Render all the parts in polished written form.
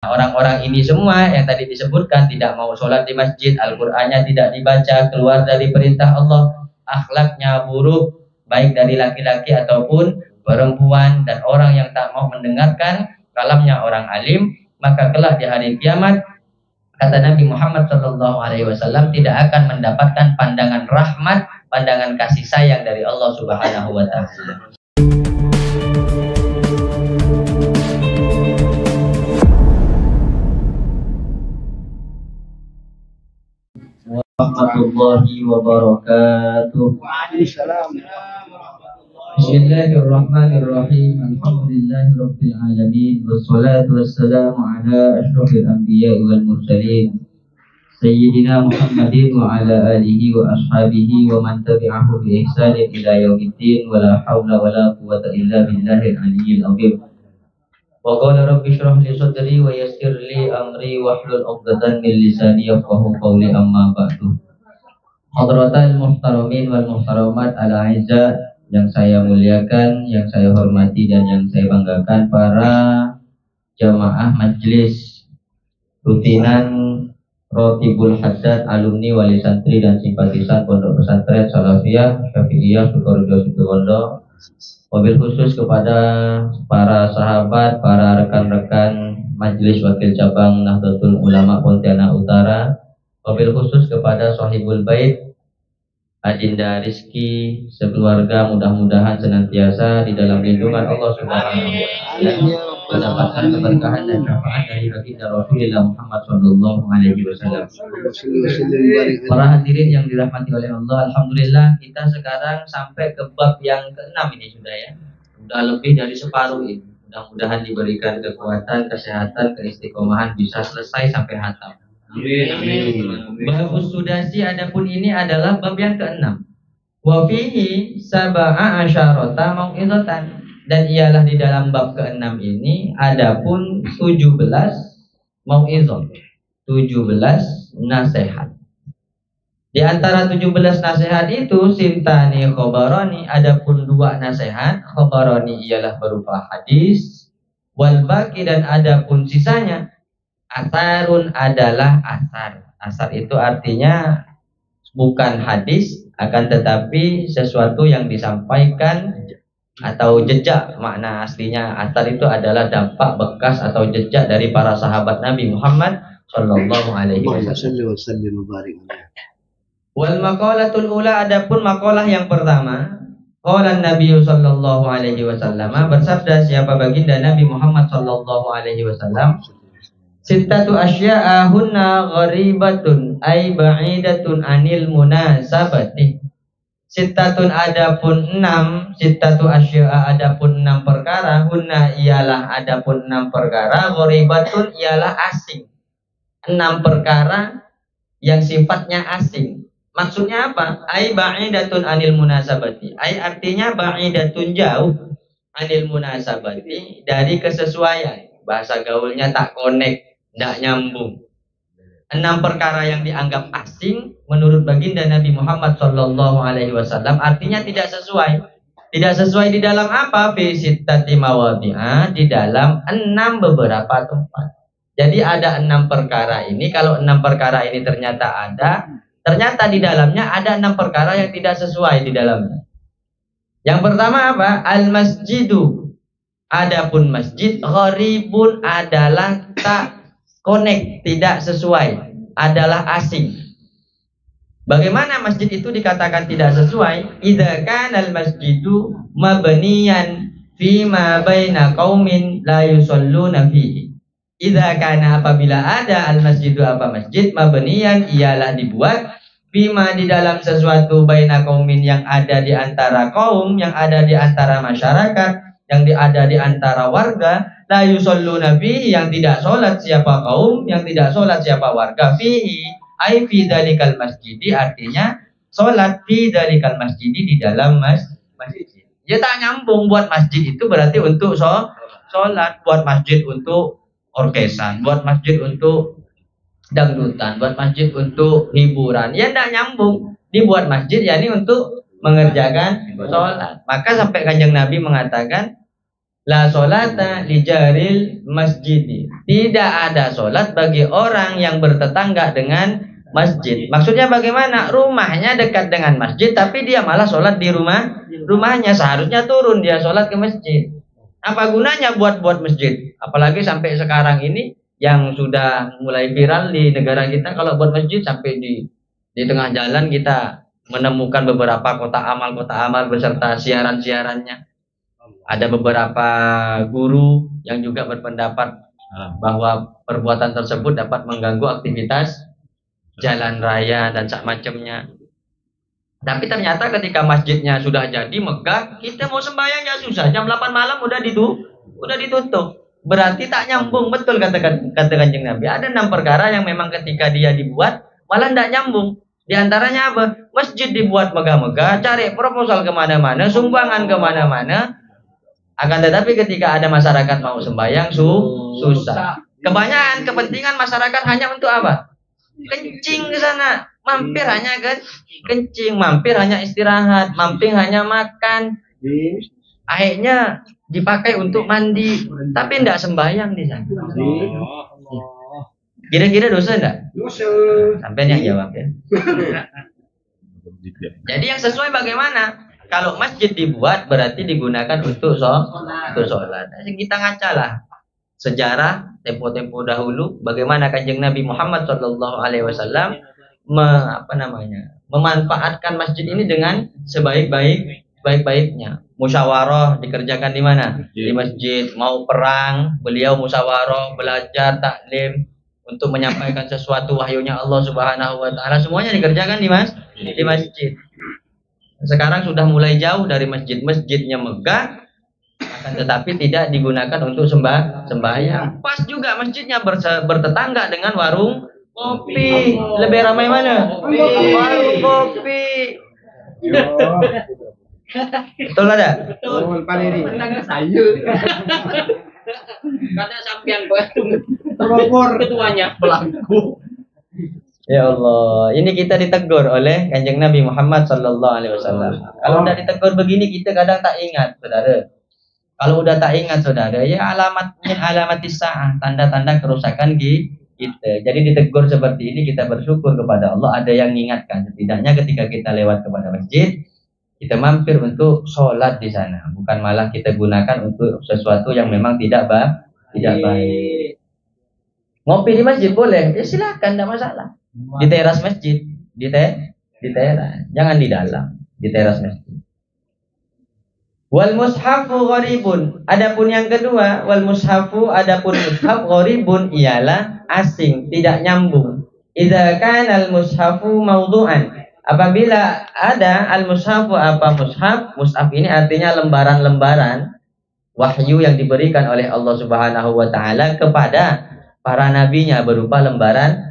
Orang-orang ini semua yang tadi disebutkan tidak mau sholat di masjid, Al-Qur'annya tidak dibaca, keluar dari perintah Allah, akhlaknya buruk, baik dari laki-laki ataupun perempuan, dan orang yang tak mau mendengarkan kalamnya orang alim, maka kelak di hari kiamat, kata Nabi Muhammad SAW, tidak akan mendapatkan pandangan rahmat, pandangan kasih sayang dari Allah Subhanahu wa Ta'ala. Warahmatullahi wabarakatuh. Bismillahirrahmanirrahim. Alhamdulillahirabbil alamin, wassalatu wassalamu ala asyrofil anbiya'i wal mursalin, Sayyidina Muhammadin wa ala alihi wa ashabihi wa man tabi'ahu bi ihsanin ila yaumiddin, wa la hawla wa la quwwata illa billahil aliyyil azim. Wa qala rabbi shrah li sadri wa yassir li amri wahlul 'uqdatam min lisani yafqahu qawli, amma ba'du. Hadratal muhtaramin wal muhtaramat ala aizza, yang saya muliakan, yang saya hormati dan yang saya banggakan, para jamaah majelis rutinan Rotibul Haddad, alumni, wali santri dan simpatisan Pondok Pesantren Salafiyah Syafi'iyah Sukoharjo Situbondo. Wabil khusus kepada para sahabat, para rekan-rekan Majelis Wakil Cabang Nahdlatul Ulama Pontianak Utara. Wabil khusus kepada Shahibul Bait, Adinda Rizki, sekeluarga, mudah-mudahan senantiasa di dalam lindungan Allah Subhanahu wa Ta'ala, mendapatkan keberkahan dan syafaat dari baginda Rasulullah Muhammad Sallallahu Alaihi Wasallam. Para hadirin yang dirahmati oleh Allah, alhamdulillah kita sekarang sampai ke bab yang ke-6 ini sudah ya. Sudah lebih dari separuh ini. Mudah-mudahan diberikan kekuatan, kesehatan, keistiqomahan, bisa selesai sampai hatam. Amin. Bab Sudasi, adapun ini adalah bab yang ke-6. Wa fihi sab'a asyarata mau'izatan, dan ialah di dalam bab ke-6 ini adapun 17 mau'izah, 17 nasihat. Di antara 17 nasihat itu sintani khobarani, adapun 2 nasihat. Khobarani ialah berupa hadis, wal baqi, dan adapun sisanya asarun adalah asar. Asar itu artinya bukan hadis, akan tetapi sesuatu yang disampaikan atau jejak. Makna aslinya asar itu adalah dampak, bekas atau jejak dari para sahabat Nabi Muhammad Sallallahu Alaihi Wasallam. Wal maqalatul ula, adapun maqalah yang pertama. Qala Nabi Sallallahu Alaihi Wasallam, bersabda siapa baginda Nabi Muhammad Sallallahu Alaihi Wasallam, sittatu asya'a hunna gharibatun ay ba'idatun anil munasabati. Sittatun adapun 6, sittatu asya'a adapun 6 perkara, hunna ialah adapun 6 perkara, gharibatun ialah asing. 6 perkara yang sifatnya asing. Maksudnya apa? Ay ba'idatun anil munasabati. Ay artinya ba'idatun jauh, anil munasabati dari kesesuaian. Bahasa gaulnya tak connect, tidak nyambung. 6 perkara yang dianggap asing menurut baginda Nabi Muhammad Sallallahu Alaihi Wasallam, artinya tidak sesuai. Tidak sesuai di dalam apa? Fi sittati mawadi'ah, di dalam 6 beberapa tempat. Jadi ada 6 perkara ini. Kalau 6 perkara ini ternyata di dalamnya ada 6 perkara yang tidak sesuai di dalamnya. Yang pertama apa? Al masjidu, adapun masjid, gharibun adalah tak connect, tidak sesuai, adalah asing. Bagaimana masjid itu dikatakan tidak sesuai? Idza kana al-masjidu mabniyan fi ma baina qaumin la yusalluna fihi. Idza kana, apabila ada al-masjidu, apa masjid, mabniyan ialah dibuat, bima di dalam sesuatu, baina qaumin yang ada di antara kaum, yang ada di antara masyarakat, yang ada di antara warga, la yusalluna fihi, yang tidak sholat siapa kaum, yang tidak sholat siapa warga, fihi ai fi dzalikal masjidi, artinya sholat fi dzalikal masjidi, di dalam masjid. Ya tak nyambung. Buat masjid itu berarti untuk sholat, buat masjid untuk orkesan, buat masjid untuk dangdutan, buat masjid untuk hiburan, ya tak nyambung. Dibuat masjid yakni untuk mengerjakan sholat. Maka sampai Kanjeng Nabi mengatakan, La sholata li jaril masjid. Tidak ada sholat bagi orang yang bertetangga dengan masjid. Maksudnya bagaimana? Rumahnya dekat dengan masjid, tapi dia malah sholat di rumahnya. Seharusnya turun dia sholat ke masjid. Apa gunanya buat masjid? Apalagi sampai sekarang ini yang sudah mulai viral di negara kita, kalau buat masjid sampai di tengah jalan kita menemukan beberapa kotak amal beserta siaran-siarannya. Ada beberapa guru yang juga berpendapat bahwa perbuatan tersebut dapat mengganggu aktivitas jalan raya dan macamnya. Tapi ternyata ketika masjidnya sudah jadi megah, kita mau sembahyang ya susah. Jam 8 malam udah ditutup. Berarti tak nyambung, betul kata Kanjeng Nabi. Ada 6 perkara yang memang ketika dia dibuat malah tidak nyambung. Di antaranya apa? Masjid dibuat megah-megah, cari proposal kemana-mana, sumbangan kemana-mana. Akan tetapi ketika ada masyarakat mau sembahyang susah. Kebanyakan kepentingan masyarakat hanya untuk apa? Kencing ke sana. Mampir hanya kencing, mampir hanya istirahat, mampir hanya makan. Akhirnya dipakai untuk mandi, tapi tidak sembahyang di sana. Kira-kira dosa enggak? Dosa. Sampai yang jawab ya. Jadi yang sesuai bagaimana? Kalau masjid dibuat berarti digunakan untuk sholat. Kita ngacalah sejarah tempo-tempo dahulu bagaimana Kanjeng Nabi Muhammad SAW memanfaatkan masjid ini dengan sebaik-baiknya. Musyawarah dikerjakan di mana? Di masjid. Mau perang, beliau musyawarah, belajar taklim untuk menyampaikan sesuatu wahyunya Allah Subhanahu wa taala, semuanya dikerjakan di masjid. Sekarang sudah mulai jauh dari masjidnya megah, akan tetapi tidak digunakan untuk sembahyang. Pas juga masjidnya bertetangga dengan warung kopi. Lebih ramai mana? Warung kopi. Betul ada? Betul. Penangga sayur. Karena sampean terobor ketuanya belangku. Ya Allah, ini kita ditegur oleh Kanjeng Nabi Muhammad Sallallahu Alaihi Wasallam. Kalau udah ditegur begini, kita kadang tak ingat, saudara. Kalau udah tak ingat, saudara, ya alamat sa'ah, tanda-tanda kerusakan kita. Jadi ditegur seperti ini, kita bersyukur kepada Allah. Ada yang mengingatkan, setidaknya ketika kita lewat kepada masjid, kita mampir untuk sholat di sana, bukan malah kita gunakan untuk sesuatu yang memang tidak baik. Ngopi di masjid boleh, ya silakan, tidak masalah. Di teras masjid, di teras, jangan di dalam, di teras masjid. Wal mushafu gharibun. Adapun yang kedua, wal mushafu, adapun mushaf gharibun ialah asing, tidak nyambung. Idza kana al mushafu mawdu'an. Apabila ada al mushafu, apa mushaf? Mushaf ini artinya lembaran-lembaran wahyu yang diberikan oleh Allah Subhanahu wa taala kepada para nabinya berupa lembaran-lembaran.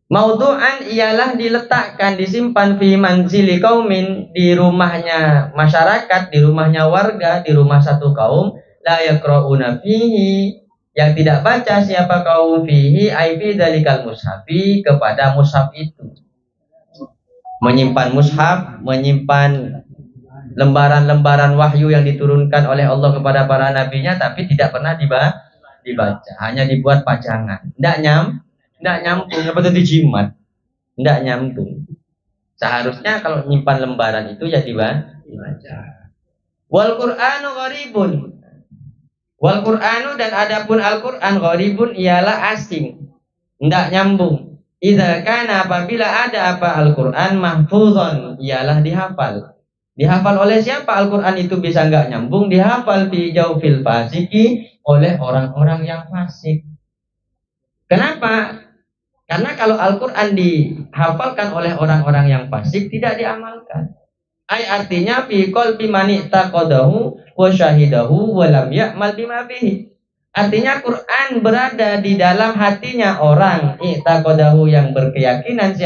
Maudu'an ialah diletakkan, disimpan fi manzili qaumin, di rumahnya masyarakat, di rumahnya warga, di rumah satu kaum, la yaqra'una fihi, yang tidak baca siapa kaum fihi ai fi dzalikal mushafi, kepada mushaf itu. Menyimpan mushaf, menyimpan lembaran-lembaran wahyu yang diturunkan oleh Allah kepada para nabinya, tapi tidak pernah dibaca, hanya dibuat pajangan. Tidak nyambung, apa itu dijimat? Tidak nyambung. Seharusnya kalau menyimpan lembaran itu ya dibaca. Wal Qur'anu gharibun. Wal Qur'anu, dan adapun Al-Qur'an gharibun ialah asing, tidak nyambung. Idza kana, apabila ada apa Al-Qur'an mahfuzon, ialah dihafal. Dihafal oleh siapa Al-Quran itu bisa nggak nyambung? Dihafal di jaufil fasiki, oleh orang-orang yang fasik. Kenapa? Karena kalau Al-Quran dihafalkan oleh orang-orang yang fasik, tidak diamalkan. Artinya fi qalbi man i'taqadahu wa syahidahu wa lam ya'mal bima fihi. Artinya Quran berada di dalam hatinya orang i'taqadahu, yang berkeyakinan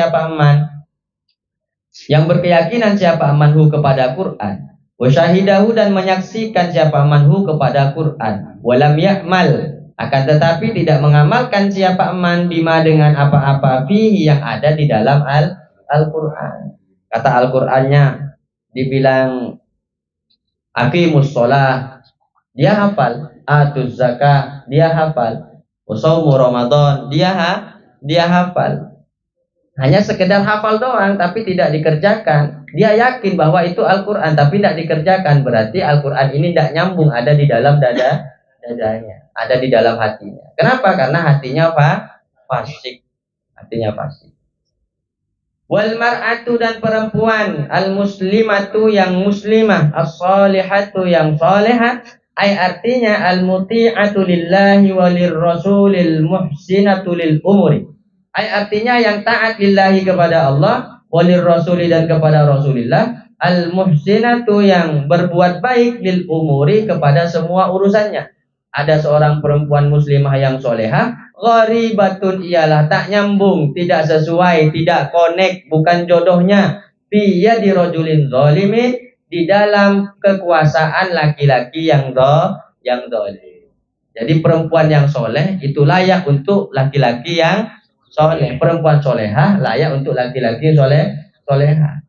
siapa manhu kepada Quran, wa syahidahu, dan menyaksikan siapa manhu kepada Quran, walam ya'mal, akan tetapi tidak mengamalkan siapa man bima, dengan apa-apa fihi yang ada di dalam Al-Quran. Kata Al-Qurannya dibilang Aqimus sholah, dia hafal. Atuz zakah, dia hafal. Shaumu Ramadan, dia hafal. Hanya sekedar hafal doang, tapi tidak dikerjakan. Dia yakin bahwa itu Al-Quran, tapi tidak dikerjakan. Berarti Al-Quran ini tidak nyambung, ada di dalam dadanya, ada di dalam hatinya. Kenapa? Karena hatinya fasik. Hatinya fasik. Wal mar'atu, dan perempuan, al muslimatu, yang muslimah, as-salihatu, yang salihah, ay artinya al muti'atu lillahi walir rasulil muhsinatu lil umuri. Ay artinya yang taat lillahi, kepada Allah, walir rasuli, dan kepada Rasulillah, al muhsinatu, yang berbuat baik, lil umuri, kepada semua urusannya. Ada seorang perempuan muslimah yang solehah, gharibatun, ialah tak nyambung, tidak sesuai, tidak connect, bukan jodohnya, fi yadi rajulin zalimin, di dalam kekuasaan laki-laki yang zalim. Jadi perempuan yang soleh itu layak untuk laki-laki yang soleh. Perempuan solehah layak untuk laki-laki solehah.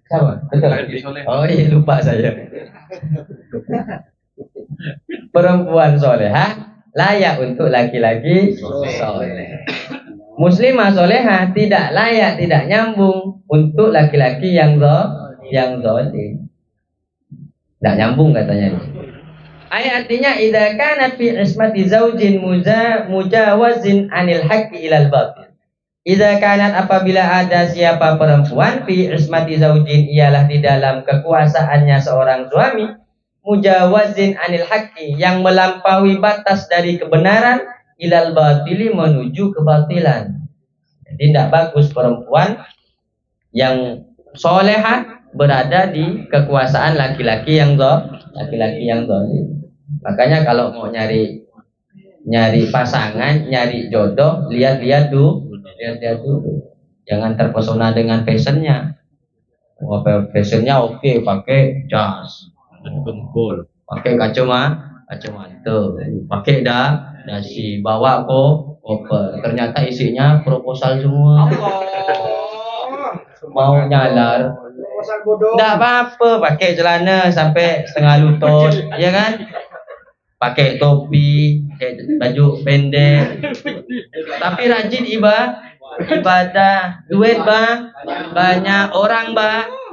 Sama, betul. Oh iya, lupa saya. Perempuan solehah layak untuk laki-laki soleh. Muslimah solehah tidak layak, tidak nyambung untuk laki-laki yang zalim. Tidak nyambung katanya. Ayat artinya idza kana fi ismati zaujin mujawazin anil haqqi ilal batil. Idza kanat, apabila ada siapa perempuan, fi ismati zaujin, ialah di dalam kekuasaannya seorang suami, mujawazin anil haqqi, yang melampaui batas dari kebenaran, ilal batili, menuju kebatilan. Jadi tidak bagus perempuan yang solehah berada di kekuasaan laki-laki yang zalim. Makanya kalau mau nyari pasangan, nyari jodoh, lihat-lihat dulu. Jangan terpesona dengan fashionnya. Fashionnya oke, pakai jas, pakai kacamata, pakai dasi, bawa koper. Ternyata isinya proposal semua. Mau nyalar, tidak apa-apa, pakai celana sampai setengah lutut, ya kan? Pakai topi, pakai baju pendek, tapi rajin ibadah, duit banyak, orang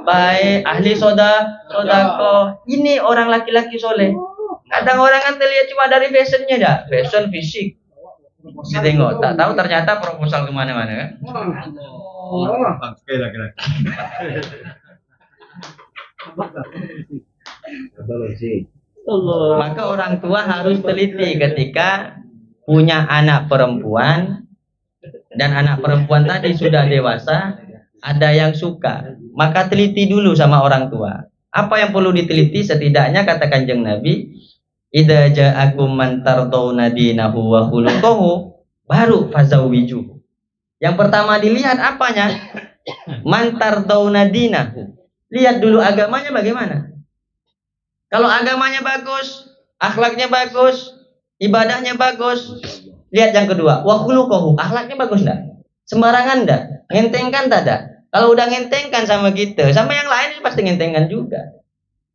baik, ahli sodako. Ini orang laki-laki soleh. Kadang orang kan terlihat cuma dari fashionnya, dah, fashion fisik. Ditengok, tak tahu ternyata proposal kemana-mana kan? Maka orang tua harus teliti ketika punya anak perempuan, dan anak perempuan tadi sudah dewasa, ada yang suka, maka teliti dulu sama orang tua. Apa yang perlu diteliti? Setidaknya kata Kanjeng Nabi, idza ja'akum man tardawna dinahu wa khuluquhu, baru fazawwijuhu. Yang pertama dilihat apanya? Man tardawna dinahu. Lihat dulu agamanya bagaimana. Kalau agamanya bagus, akhlaknya bagus, ibadahnya bagus, lihat yang kedua, wa khuluquhu, akhlaknya bagus enggak? Sembarangan enggak? Ngentengkan tak ada? Kalau udah ngentengkan sama kita, sama yang lain pasti ngentengkan juga.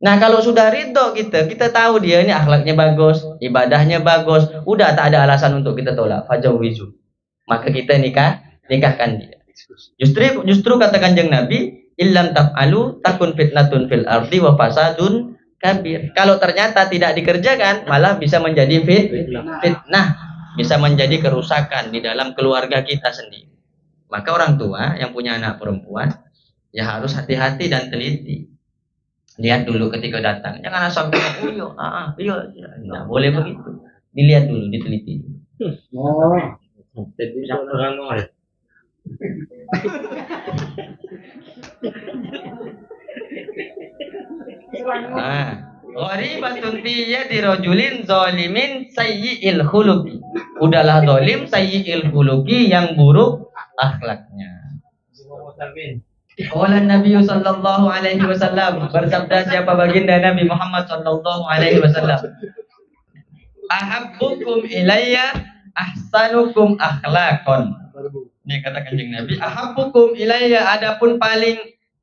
Nah, kalau sudah ridho kita tahu dia ini akhlaknya bagus, ibadahnya bagus, udah tak ada alasan untuk kita tolak, fajawwizu. Maka kita nikahkan dia. Justru kata Kanjeng Nabi, illam taf'alu takun fitnatun fil ardi wa fasadun kabir. Kalau ternyata tidak dikerjakan, malah bisa menjadi fitnah, bisa menjadi kerusakan di dalam keluarga kita sendiri. Maka orang tua yang punya anak perempuan ya harus hati-hati dan teliti. Lihat dulu ketika datang, jangan asal bilang iya, nggak boleh begitu. Dilihat dulu, diteliti. Gharibatun fi yadi rajulin zalimin sayyi'il khuluqi. Udahlah zalim sayyi'il khuluqi, yang buruk akhlaknya. Qala Nabi sallallahu alaihi wasallam, bersabda siapa baginda Nabi Muhammad sallallahu alaihi wasallam, ahabbukum ilayya ahsanukum akhlaqan. Ini kata Kanjeng Nabi, ahabbukum ilayya, adapun paling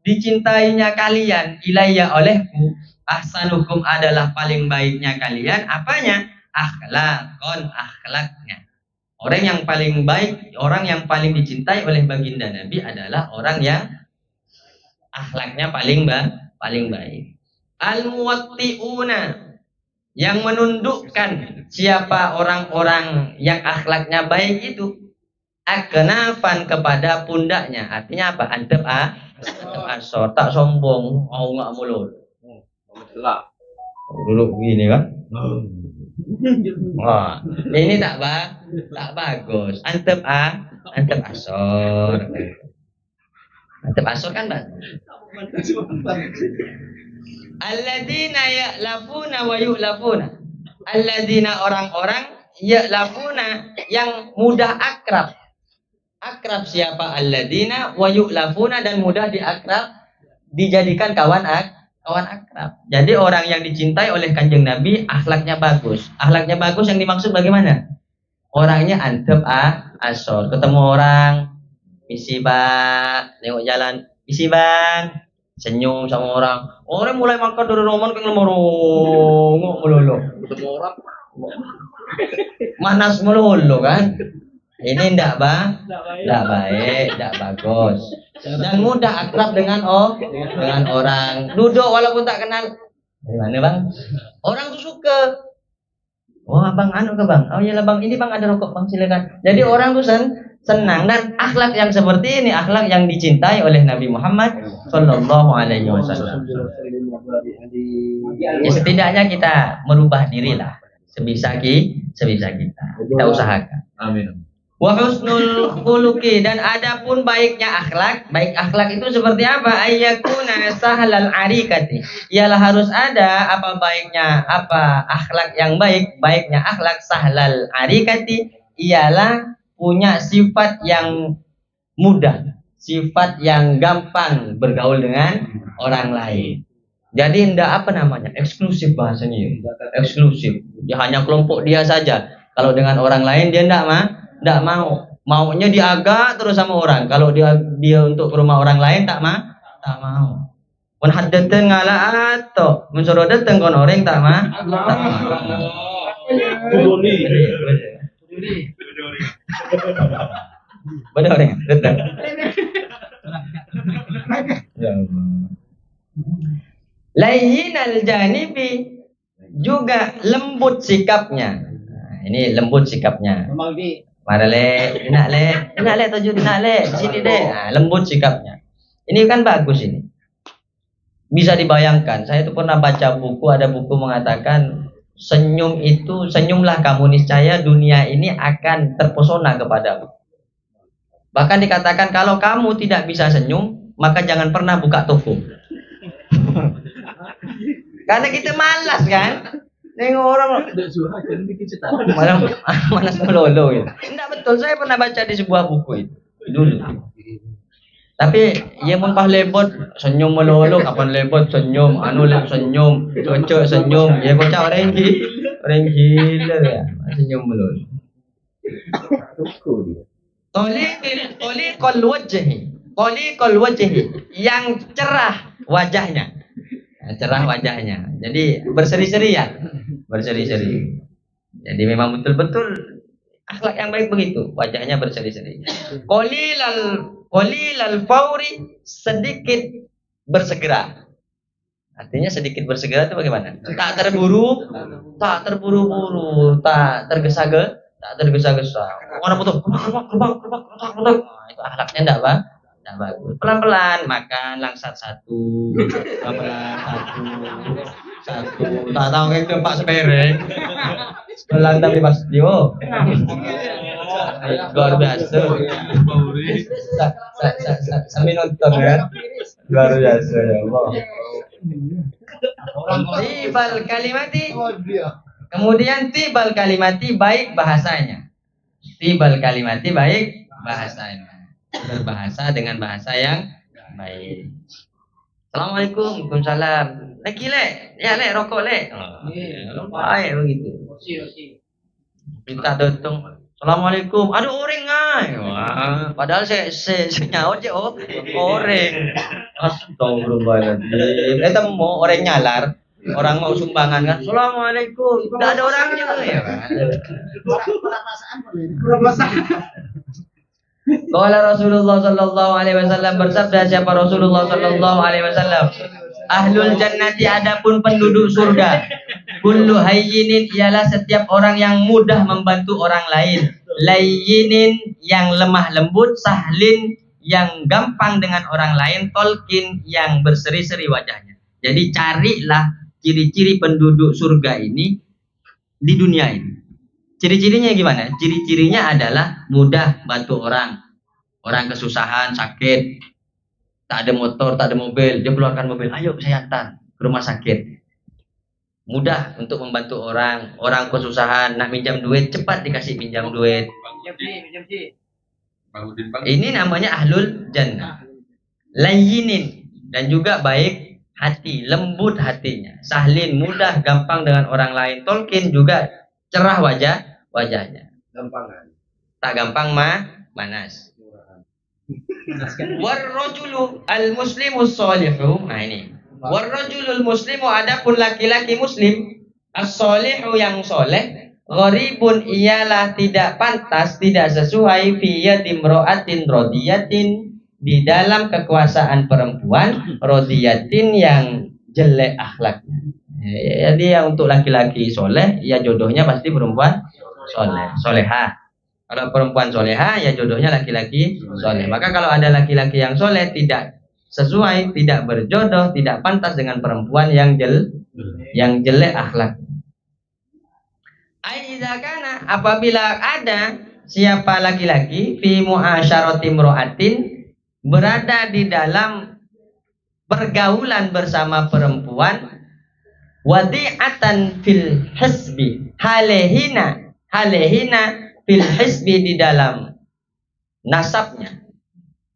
dicintainya kalian ilayya olehku, ahsanukum adalah paling baiknya kalian. Apanya? Akhlakon, akhlaknya. Orang yang paling baik, orang yang paling dicintai oleh baginda Nabi adalah orang yang akhlaknya paling baik. Al-muwatti'una, yang menundukkan siapa orang-orang yang akhlaknya baik itu, aknafan kepada pundaknya. Artinya apa? Antep asor, tak sombong, mau nggak mulut. Duduk begini kan? Wah, ini tak bagus. Antep asor. Antep asor kan bagus. Alladzina ya'lafuna wa yu'lafuna. Alladzina orang-orang ya'lafuna yang mudah akrab. Akrab siapa? Alladzina wa yu'lafuna, dan mudah diakrab, dijadikan kawan akrab. Jadi orang yang dicintai oleh Kanjeng Nabi akhlaknya bagus. Akhlaknya bagus yang dimaksud bagaimana? Orangnya antep asor. Ketemu orang, misi bang, nengok jalan, misi bang, senyum sama orang. Orang mulai makan dari roman ke ngelorong melulu. Ketemu orang manas melulu kan? Ini ndak baik, ndak bagus. Dan mudah akrab dengan orang. Duduk walaupun tak kenal. Dari mana bang? Orang tuh suka. Wah bang, anu ke bang? Oh iyalah bang, ini bang ada rokok bang, silakan. Jadi orang tuh senang, dan akhlak yang seperti ini akhlak yang dicintai oleh Nabi Muhammad Sallallahu Alaihi Wasallam. Ya setidaknya kita merubah dirilah sebisa kita. Kita usahakan. Amin. Wa husnul khuluqi, dan adapun baiknya akhlak. Baik akhlak itu seperti apa? Ayyakuna sahlal arikati, ialah harus ada apa baiknya, apa akhlak yang baik. Baiknya akhlak sahlal arikati ialah punya sifat yang mudah, sifat yang gampang bergaul dengan orang lain. Jadi ndak eksklusif bahasanya. Eksklusif. Dia hanya kelompok dia saja. Kalau dengan orang lain dia ndak mau. Maunya diagak terus sama orang. Kalau dia untuk ke rumah orang lain tak mau. Pun haddateng ngala atau mensuruh dateng kon orang tak mau. Benar orang datang. Layyinal janibi, juga lembut sikapnya. Nah, ini lembut sikapnya. Mari enak le tujuh sini deh. Nah, lembut sikapnya. Ini kan bagus ini. Bisa dibayangkan. Saya tuh pernah baca buku, ada buku mengatakan senyumlah kamu, niscaya dunia ini akan terpesona kepadamu. Bahkan dikatakan kalau kamu tidak bisa senyum, maka jangan pernah buka toko. Karena kita malas kan? Nengok orang malas melolo gitu. Enggak betul, saya pernah baca di sebuah buku itu dulu. Tapi ya mun pas lebot senyum melolo, kapan lebot senyum, senyum, cocok senyum, ya bocah orang gila ya, senyum melolo. Toliqul wajhi, yang cerah wajahnya. Cerah wajahnya. Jadi berseri-seri ya. Berseri-seri. Jadi memang betul-betul akhlak yang baik begitu, wajahnya berseri-seri. Qalilal fauri, sedikit bersegera. Artinya sedikit bersegera itu bagaimana? Tak terburu-buru, tak tergesa-gesa. Orang butuh kerbak. Itu akhlaknya enggak bagus. Pelan-pelan makan, langsat satu. Tak tahu kayak tempat sepereng. Pelan tapi pasti luar biasa. Sambil nonton kan. Luar biasa ya Allah. Tibal kalimati. Kemudian tibal kalimati, baik bahasanya. Tibal kalimati, baik bahasanya. Berbahasa dengan bahasa yang baik. Assalamualaikum, waalaikumsalam. Lagi rokok le. Baik begitu. Kita datang, Assalamualaikum. Aduh orang ay. Wah, padahal saya nyaut je orang. Astagfirullahaladzim. Temu orang nyalar. Orang mau sumbangan kan. Assalamualaikum. Tidak ada orangnya ya kan. Qala Rasulullah sallallahu alaihi wasallam, bersabda siapa Rasulullah sallallahu alaihi wasallam, ahlul jannati, adapun penduduk surga, kullu hayyinin, ialah setiap orang yang mudah membantu orang lain, layyinin, yang lemah lembut, sahlin, yang gampang dengan orang lain, tolkin, yang berseri-seri wajahnya. Jadi carilah ciri-ciri penduduk surga ini di dunia ini. Ciri-cirinya gimana? Ciri-cirinya adalah mudah bantu orang. Orang kesusahan, sakit, tak ada motor, tak ada mobil, dia keluarkan mobil, ayo saya antar ke rumah sakit. Mudah untuk membantu orang. Orang kesusahan, nak minjam duit, cepat dikasih pinjam duit. Ini namanya ahlul jannah. Layyinin, dan juga baik hati, lembut hatinya. Sahlin, mudah, gampang dengan orang lain. Tolkin, juga cerah wajahnya. Gampangan. Tak gampang manas. Warrajulu al-muslimu sholihu. Nah ini. Warrajulul muslimu, adapun laki-laki muslim, as-sholihu, yang soleh, gharibun, ialah tidak pantas, tidak sesuai, fi yatimro'atin rodiyatin, di dalam kekuasaan perempuan, rodiyatin, yang jelek akhlaknya. Jadi yang untuk laki-laki soleh, ya jodohnya pasti perempuan solehah. Kalau perempuan soleha, ya jodohnya laki-laki soleh. Maka kalau ada laki-laki yang soleh tidak sesuai, tidak berjodoh, tidak pantas dengan perempuan yang jelek akhlaknya. Aiza kana, apabila ada siapa laki-laki fi mu'asyarati imra'atin, berada di dalam pergaulan bersama perempuan, wadi'atan fil hisbi, halehina fil hisbi, di dalam nasabnya.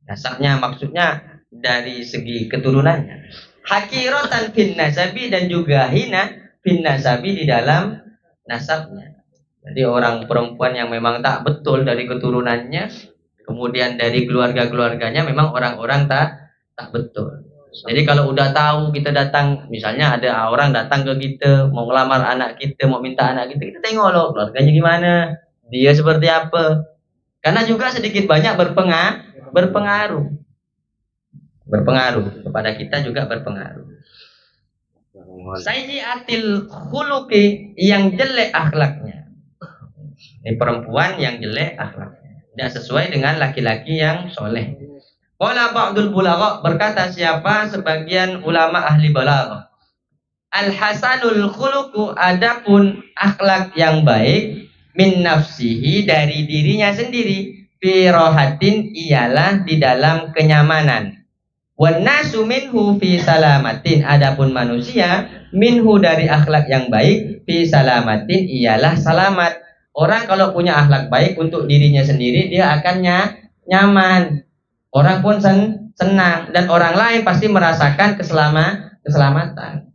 Nasabnya maksudnya dari segi keturunannya. Hakiratan fin nasabi, dan juga hina fin nasabi, di dalam nasabnya. Jadi orang perempuan yang memang tak betul dari keturunannya, kemudian dari keluarga-keluarganya memang orang-orang tak betul. Jadi kalau udah tahu kita datang, misalnya ada orang datang ke kita mau ngelamar anak kita, mau minta anak kita tengok loh keluarganya gimana, dia seperti apa. Karena juga sedikit banyak berpengaruh kepada kita, juga berpengaruh. Sayyiatil khuluqi, yang jelek akhlaknya. Ini perempuan yang jelek akhlaknya, tidak sesuai dengan laki-laki yang soleh. Qala ba'dul bulagha, berkata siapa sebagian ulama ahli balaghah, al-hasanul khuluqu, adapun akhlak yang baik, min nafsihi, dari dirinya sendiri, fi rohatin, ialah di dalam kenyamanan, wan nasu minhu fi salamatin, adapun manusia minhu, dari akhlak yang baik, fi salamatin, ialah selamat. Orang kalau punya akhlak baik untuk dirinya sendiri, dia akan nyaman. Orang pun senang, dan orang lain pasti merasakan keselamatan.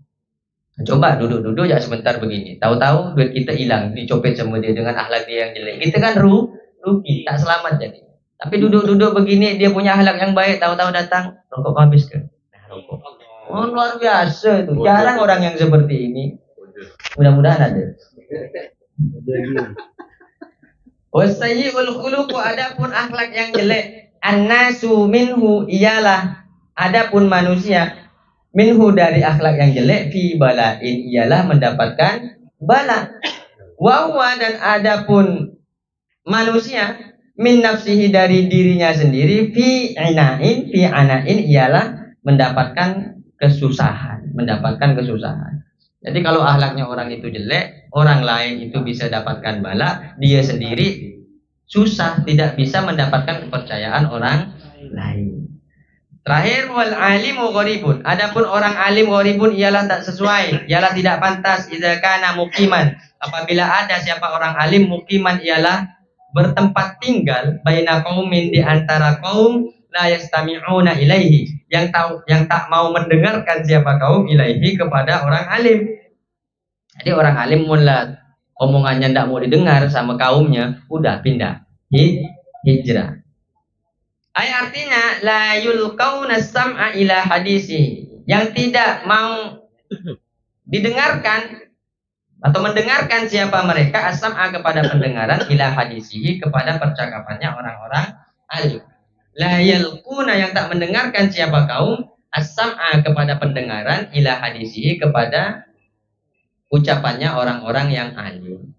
Coba duduk-duduk ya sebentar begini, tahu-tahu duit kita hilang, dicopet sama dia dengan akhlak dia yang jelek. Kita kan rugi, tak selamat jadi. Tapi duduk-duduk begini, dia punya akhlak yang baik, tahu-tahu datang, rokok habis ke. Nah, rokok. Oh, luar biasa itu. Jarang orang yang seperti ini. Mudah-mudahan ada. Wasayyi'ul khuluqu, adapun akhlak yang jelek, annasu minhu, ialah adapun manusia minhu, dari akhlak yang jelek, fi bala'in, ialah mendapatkan bala. Wa huwa, dan adapun manusia min nafsihi, dari dirinya sendiri, fi anain, ialah mendapatkan kesusahan. Jadi kalau akhlaknya orang itu jelek, orang lain itu bisa dapatkan bala, dia sendiri susah, tidak bisa mendapatkan kepercayaan orang lain. Terakhir, wal alimu gharibun, adapun orang alim gharibun, ialah tak sesuai, ialah tidak pantas, idza kana muqiman, apabila ada siapa orang alim, muqiman, ialah bertempat tinggal, baina qaumin, di antara kaum, la yastami'una ilaihi, yang tak mau mendengarkan siapa kaum, ilaihi, kepada orang alim. Jadi orang alim mulai omongannya tidak mau didengar sama kaumnya, udah pindah hijrah. Artinya la yulqauna sam'a ila hadisi, yang tidak mau didengarkan atau mendengarkan siapa mereka as-sam'a kepada pendengaran ila hadisihi kepada percakapannya orang-orang alim. La yalquna, yang tak mendengarkan siapa kaum as-sam'a kepada pendengaran ila hadisihi kepada ucapannya orang-orang yang alim.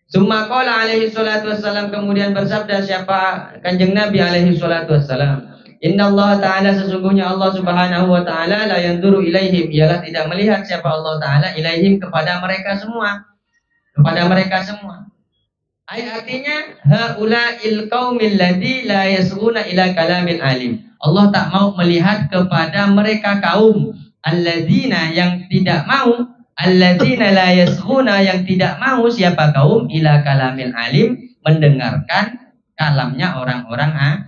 Summa qala alaihi salatu wassalam, kemudian bersabda siapa Kanjeng Nabi alaihi salatu wassalam, Inna Allah Ta'ala, sesungguhnya Allah Subhanahu wa Ta'ala, la yanzuru ilaihim, ialah tidak melihat siapa Allah Ta'ala ilaihim kepada mereka semua, kepada mereka semua. Artinya haula'il qaumil ladzi la yasghuna ila kalamil alim. Allah tak mau melihat kepada mereka kaum alladzina, yang tidak mau, alladzina la yasghuna, yang tidak mau siapa kaum ila kalamil alim, mendengarkan kalamnya orang-orang alim.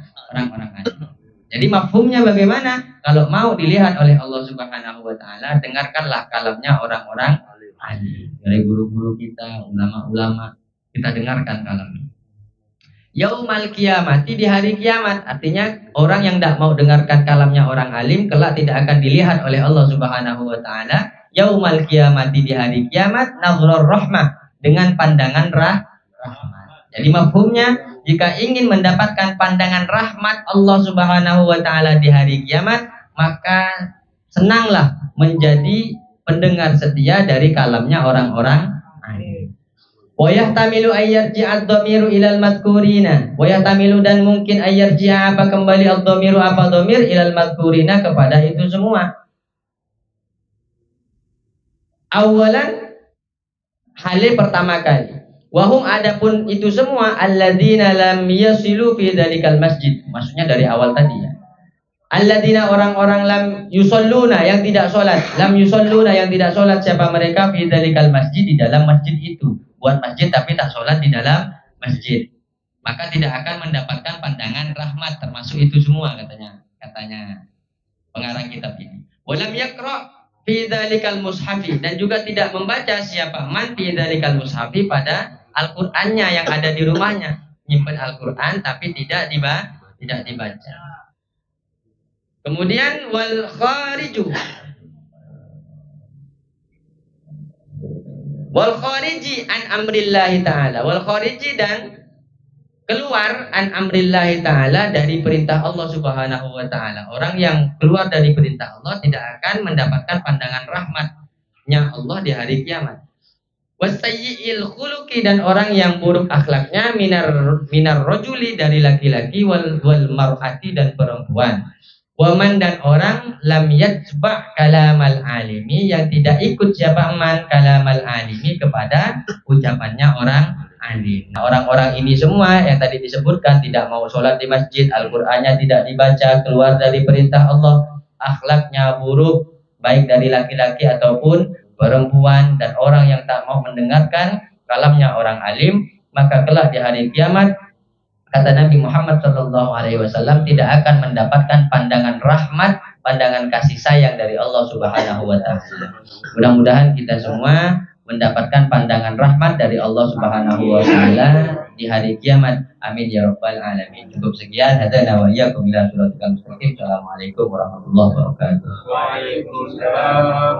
Jadi mafhumnya bagaimana? Kalau mau dilihat oleh Allah Subhanahu wa Ta'ala, dengarkanlah kalamnya orang-orang alim. Dari guru-guru kita, ulama-ulama, kita dengarkan kalamnya. Yaumal qiyamati, di hari kiamat. Artinya orang yang tidak mau dengarkan kalamnya orang alim kelak tidak akan dilihat oleh Allah Subhanahu wa Ta'ala. Yaumal qiyamati, di hari kiamat, nazrur rahmah, dengan pandangan rahmat. Jadi mafhumnya, jika ingin mendapatkan pandangan rahmat Allah Subhanahu wa Ta'ala di hari kiamat, maka senanglah menjadi pendengar setia dari kalamnya orang-orang alim. Wa yahtamilu ayyarji'a ad-dhamiru ilal madhkurina. Wa yahtamilu, dan mungkin ayyarji'a, apa kembali ad-dhamiru, apa dhamir, ilal madhkurina, kepada itu semua. Awalan, hal pertama kali. Wahum, adapun itu semua, alladzina lam yasilu fi dzalikal masjid. Maksudnya dari awal tadi ya. Alladzina, orang-orang lam yusalluna, yang tidak sholat. Lam yusalluna, yang tidak sholat siapa mereka, fi dzalikal masjid, di dalam masjid itu. Buat masjid tapi tak sholat di dalam masjid, maka tidak akan mendapatkan pandangan rahmat, termasuk itu semua katanya pengarang kitab ini. Walam yaqra fi dzalikal mushafi, dan juga tidak membaca siapa man fi dzalikal mushafi, pada Al-Qur'annya yang ada di rumahnya, nyimpen Al-Qur'an tapi tidak dibaca. Kemudian wal khariju, wal khariji an amrillahi ta'ala, wal khariji, dan keluar an amrillahi ta'ala, dari perintah Allah Subhanahu wa Ta'ala. Orang yang keluar dari perintah Allah tidak akan mendapatkan pandangan rahmatnya Allah di hari kiamat. Wasayyi'il khuluqi, dan orang yang buruk akhlaknya, minar rajuli, dari laki-laki, wal mar'ati, dan perempuan. Waman, dan orang lam yajba' kalamal alimi, yang tidak ikut siapa man kalamal alimi, kepada ucapannya orang alim. Nah, orang-orang ini semua yang tadi disebutkan tidak mau sholat di masjid, Al-Qur'annya tidak dibaca, keluar dari perintah Allah, akhlaknya buruk, baik dari laki-laki ataupun perempuan, dan orang yang tak mau mendengarkan kalamnya orang alim, maka kelak di hari kiamat, kata Nabi Muhammad SAW, tidak akan mendapatkan pandangan rahmat, pandangan kasih sayang dari Allah Subhanahu wa Ta'ala. Mudah-mudahan kita semua mendapatkan pandangan rahmat dari Allah Subhanahu wa Ta'ala di hari kiamat. Amin ya rabbal alamin. Cukup sekian, hadana wa iyyakum ila siratal mustaqim. Assalamualaikum warahmatullahi wabarakatuh. Waalaikumsalam.